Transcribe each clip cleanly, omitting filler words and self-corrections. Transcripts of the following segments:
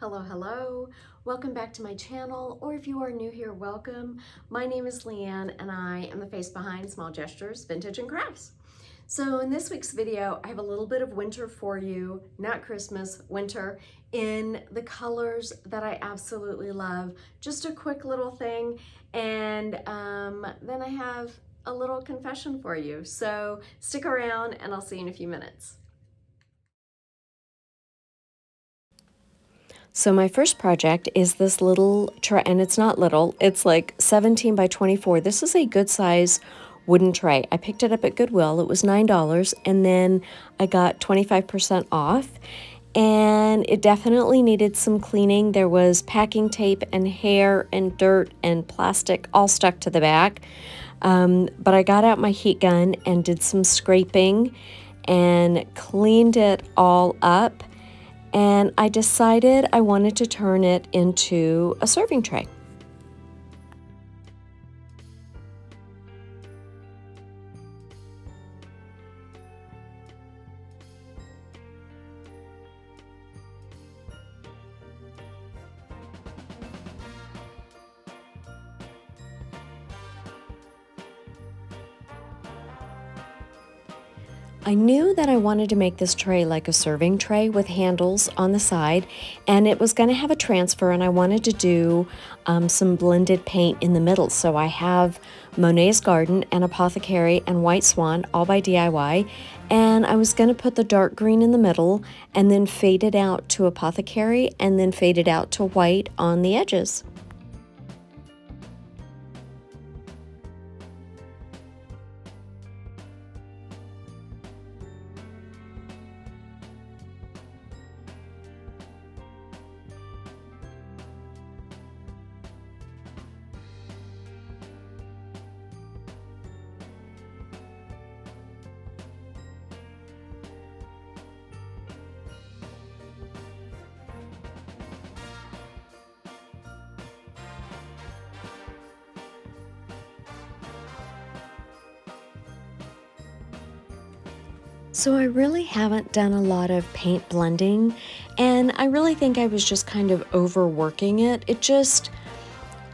Hello, hello. Welcome back to my channel, or if you are new here, welcome. My name is Leanne and I am the face behind Small Gestures, Vintage and Crafts. So in this week's video, I have a little bit of winter for you, not Christmas, winter, in the colors that I absolutely love. Just a quick little thing, and then I have a little confession for you. So stick around and I'll see you in a few minutes. So my first project is this little tray, and it's not little, it's like 17 by 24. This is a good size wooden tray. I picked it up at Goodwill. It was $9, and then I got 25% off, and it definitely needed some cleaning. There was packing tape and hair and dirt and plastic all stuck to the back. But I got out my heat gun and did some scraping and cleaned it all up. And I decided I wanted to turn it into a serving tray. I knew that I wanted to make this tray like a serving tray with handles on the side, and it was going to have a transfer, and I wanted to do some blended paint in the middle. So I have Monet's Garden and Apothecary and White Swan all by DIY, and I was going to put the dark green in the middle and then fade it out to Apothecary and then fade it out to white on the edges. So I really haven't done a lot of paint blending, and I really think I was just kind of overworking it.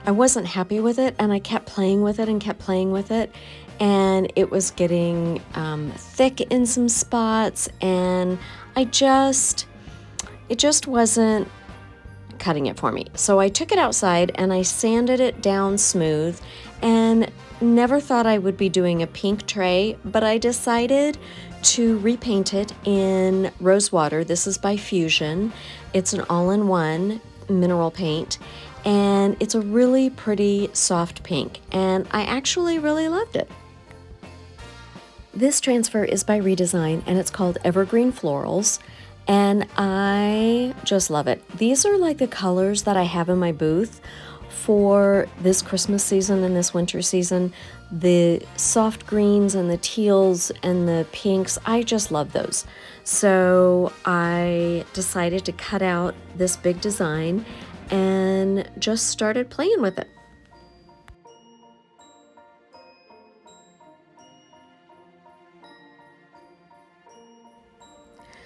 I wasn't happy with it, and I kept playing with it and kept playing with it, and it was getting thick in some spots, and it just wasn't cutting it for me. So I took it outside and I sanded it down smooth, and never thought I would be doing a pink tray, but I decided to repaint it in rose water. This is by Fusion. It's an all-in-one mineral paint, and it's a really pretty soft pink, and I actually really loved it. This transfer is by Redesign, and it's called Evergreen Florals, and I just love it. These are like the colors that I have in my booth for this Christmas season and this winter season. The soft greens and the teals and the pinks, I just love those. So I decided to cut out this big design and just started playing with it.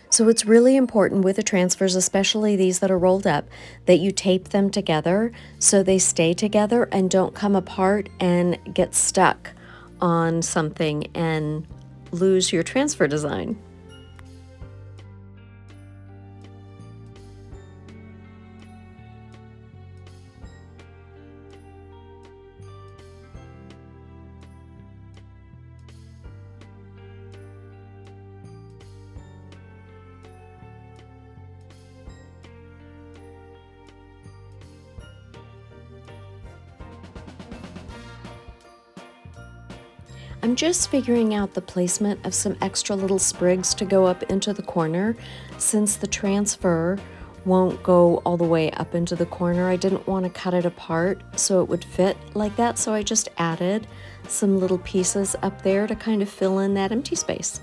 So it's really important with the transfers, especially these that are rolled up, that you tape them together so they stay together and don't come apart and get stuck on something and lose your transfer design. I'm just figuring out the placement of some extra little sprigs to go up into the corner. Since the transfer won't go all the way up into the corner, I didn't want to cut it apart so it would fit like that, so I just added some little pieces up there to kind of fill in that empty space.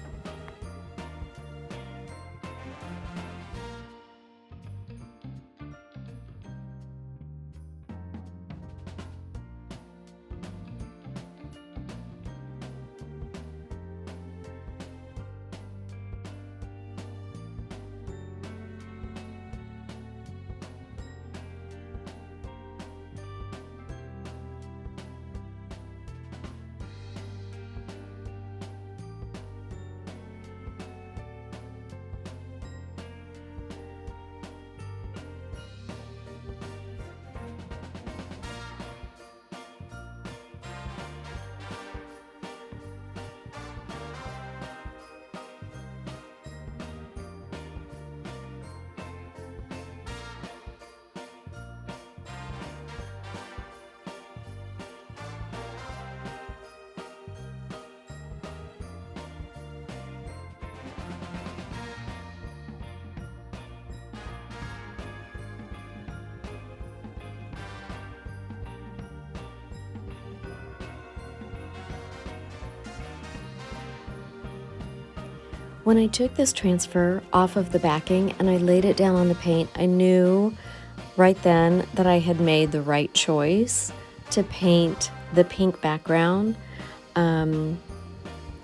When I took this transfer off of the backing and I laid it down on the paint, I knew right then that I had made the right choice to paint the pink background.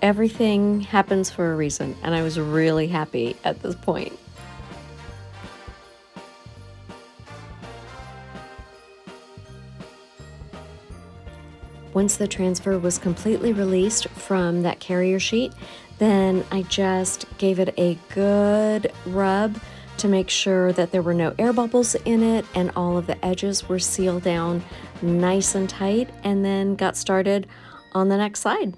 Everything happens for a reason, and I was really happy at this point. Once the transfer was completely released from that carrier sheet, then I just gave it a good rub to make sure that there were no air bubbles in it and all of the edges were sealed down nice and tight, and then got started on the next side.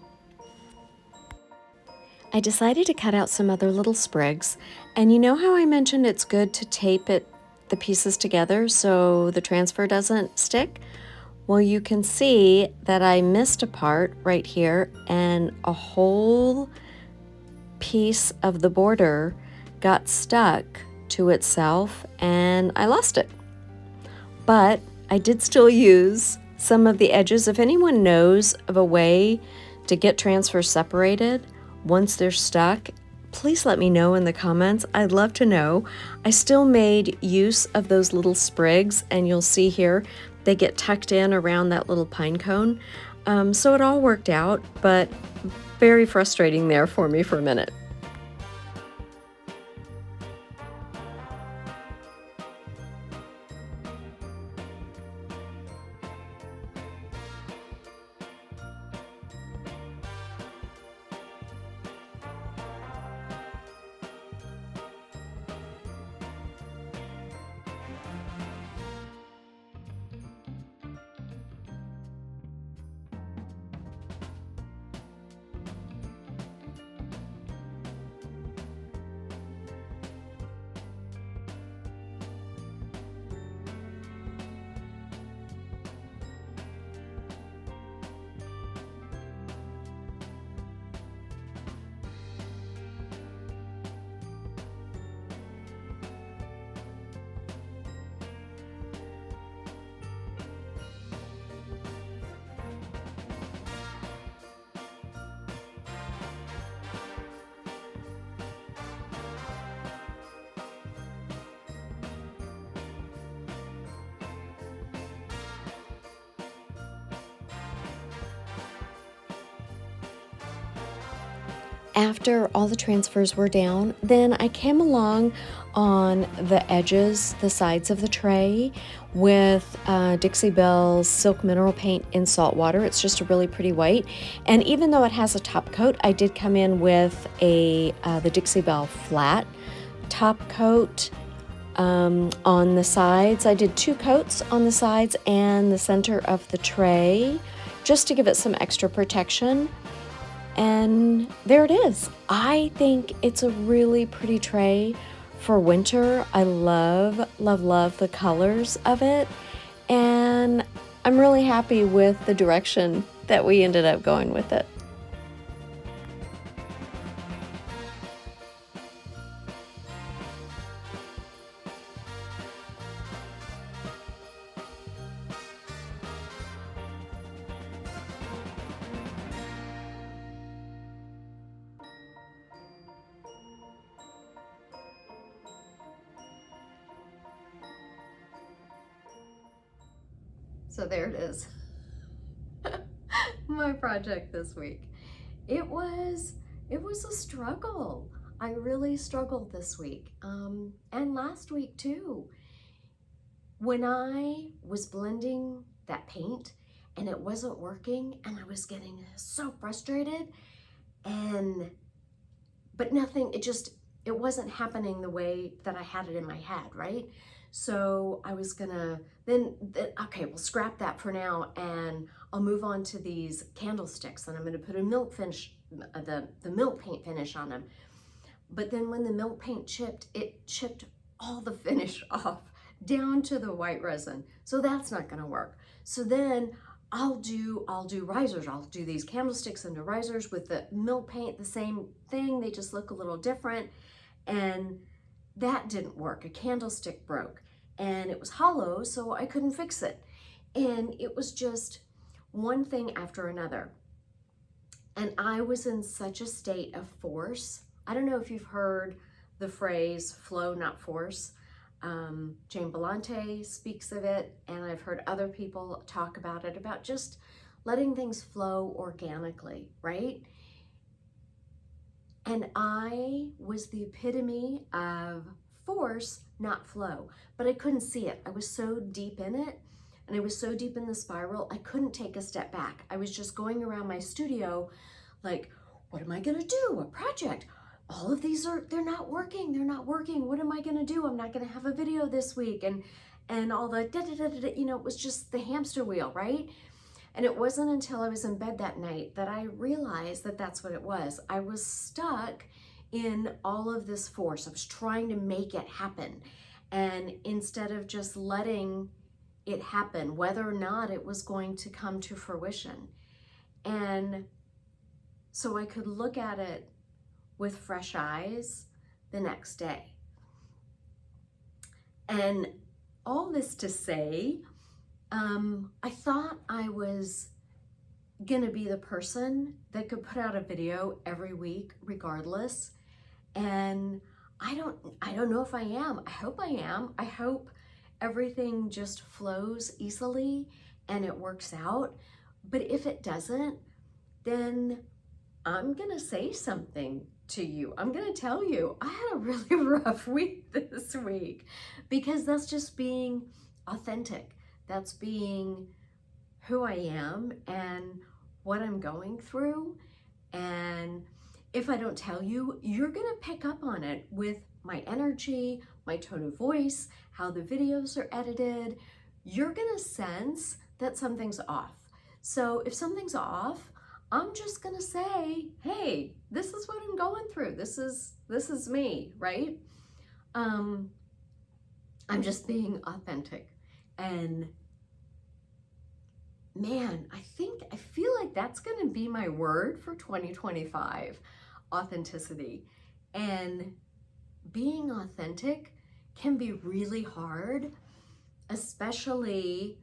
I decided to cut out some other little sprigs, and you know how I mentioned it's good to tape the pieces together so the transfer doesn't stick? Well, you can see that I missed a part right here, and a whole piece of the border got stuck to itself and I lost it. But I did still use some of the edges. If anyone knows of a way to get transfers separated once they're stuck, please let me know in the comments. I'd love to know. I still made use of those little sprigs, and you'll see here they get tucked in around that little pine cone. So it all worked out, but very frustrating there for me for a minute. After all the transfers were down, then I came along on the edges, the sides of the tray with Dixie Belle's Silk Mineral Paint in salt water. It's just a really pretty white. And even though it has a top coat, I did come in with the Dixie Belle flat top coat on the sides. I did 2 coats on the sides and the center of the tray just to give it some extra protection. And there it is. I think it's a really pretty tray for winter. I love, love, love the colors of it. And I'm really happy with the direction that we ended up going with it. So there it is. My project this week. It was a struggle. I really struggled this week. And last week too. When I was blending that paint and it wasn't working and I was getting so frustrated, but nothing, it wasn't happening the way that I had it in my head, right? So I was gonna, okay, we'll scrap that for now and I'll move on to these candlesticks and I'm gonna put a milk finish, the milk paint finish on them. But then when the milk paint chipped, it chipped all the finish off down to the white resin. So that's not gonna work. So then I'll do risers. I'll do these candlesticks into risers with the milk paint, the same thing. They just look a little different. And that didn't work. A candlestick broke and it was hollow, so I couldn't fix it. And it was just one thing after another. And I was in such a state of force. I don't know if you've heard the phrase flow, not force. Jane Belante speaks of it, and I've heard other people talk about it, about just letting things flow organically, right? And I was the epitome of force, not flow, but I couldn't see it. I was so deep in it, and I was so deep in the spiral, I couldn't take a step back. I was just going around my studio like, what am I gonna do? A project. All of these they're not working. They're not working. What am I gonna do? I'm not gonna have a video this week. And all the you know, it was just the hamster wheel, right? And it wasn't until I was in bed that night that I realized that that's what it was. I was stuck in all of this force. I was trying to make it happen. And instead of just letting it happen, whether or not it was going to come to fruition. And so I could look at it with fresh eyes the next day. And all this to say, I thought I was gonna be the person that could put out a video every week regardless. And I don't know if I am. I hope I am. I hope everything just flows easily and it works out. But if it doesn't, then I'm gonna say something to you. I'm gonna tell you, I had a really rough week this week, because that's just being authentic. That's being who I am and what I'm going through. And if I don't tell you, you're gonna pick up on it with my energy, my tone of voice, how the videos are edited. You're gonna sense that something's off. So if something's off, I'm just gonna say, hey, this is what I'm going through. This is me, right? I'm just being authentic. And man, I feel like that's gonna be my word for 2025, authenticity. And being authentic can be really hard, especially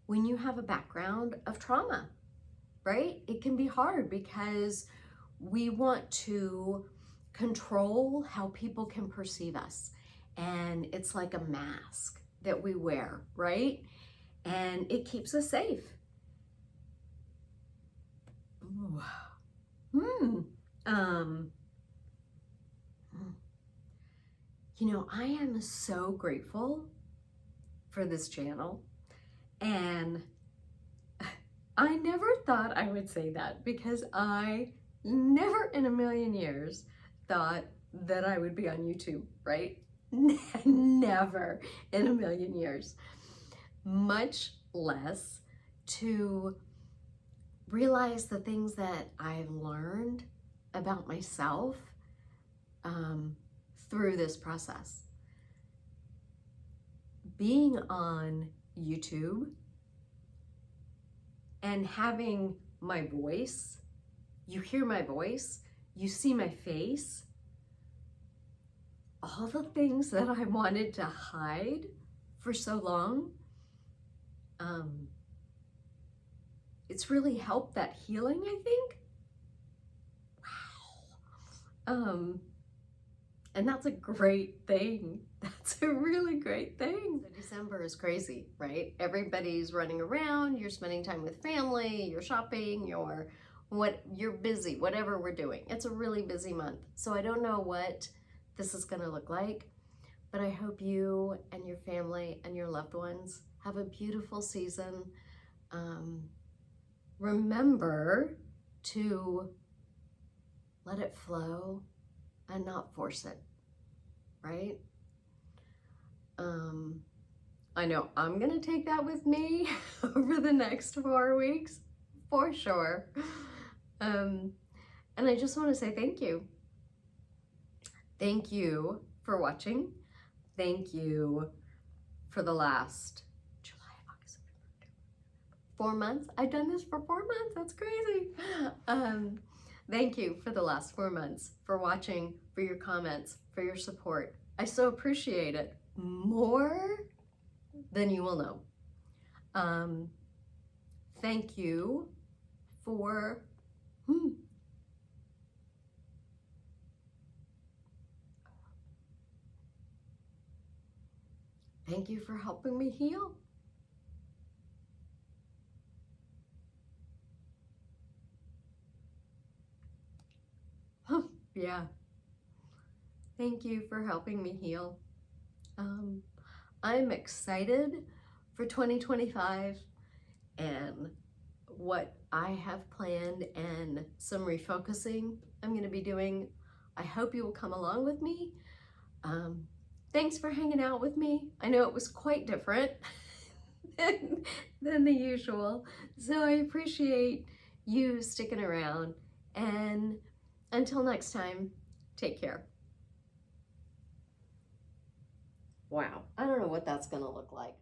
when you have a background of trauma, right? It can be hard because we want to control how people can perceive us. And it's like a mask that we wear, right? And it keeps us safe. Ooh. You know, I am so grateful for this channel. And I never thought I would say that, because I never in a million years thought that I would be on YouTube, right? Never in a million years. Much less to realize the things that I've learned about myself through this process. Being on YouTube and having my voice, you hear my voice, you see my face, all the things that I wanted to hide for so long, it's really helped that healing, I think. Wow. And that's a great thing. That's a really great thing. So December is crazy, right? Everybody's running around, you're spending time with family, you're shopping, you're busy, whatever we're doing. It's a really busy month. So I don't know what this is gonna look like, but I hope you and your family and your loved ones have a beautiful season. Remember to let it flow and not force it, right? I know I'm gonna take that with me over the next 4 weeks, for sure. And I just wanna say thank you. Thank you for watching. Thank you for the last July, August, September, 4 months. I've done this for 4 months, that's crazy. Thank you for the last 4 months, for watching, for your comments, for your support. I so appreciate it, more than you will know. Thank you for Thank you for helping me heal. Yeah. Thank you for helping me heal. I'm excited for 2025 and what I have planned and some refocusing I'm going to be doing. I hope you will come along with me. Thanks for hanging out with me. I know it was quite different than the usual, so I appreciate you sticking around. And until next time, take care. Wow, I don't know what that's going to look like.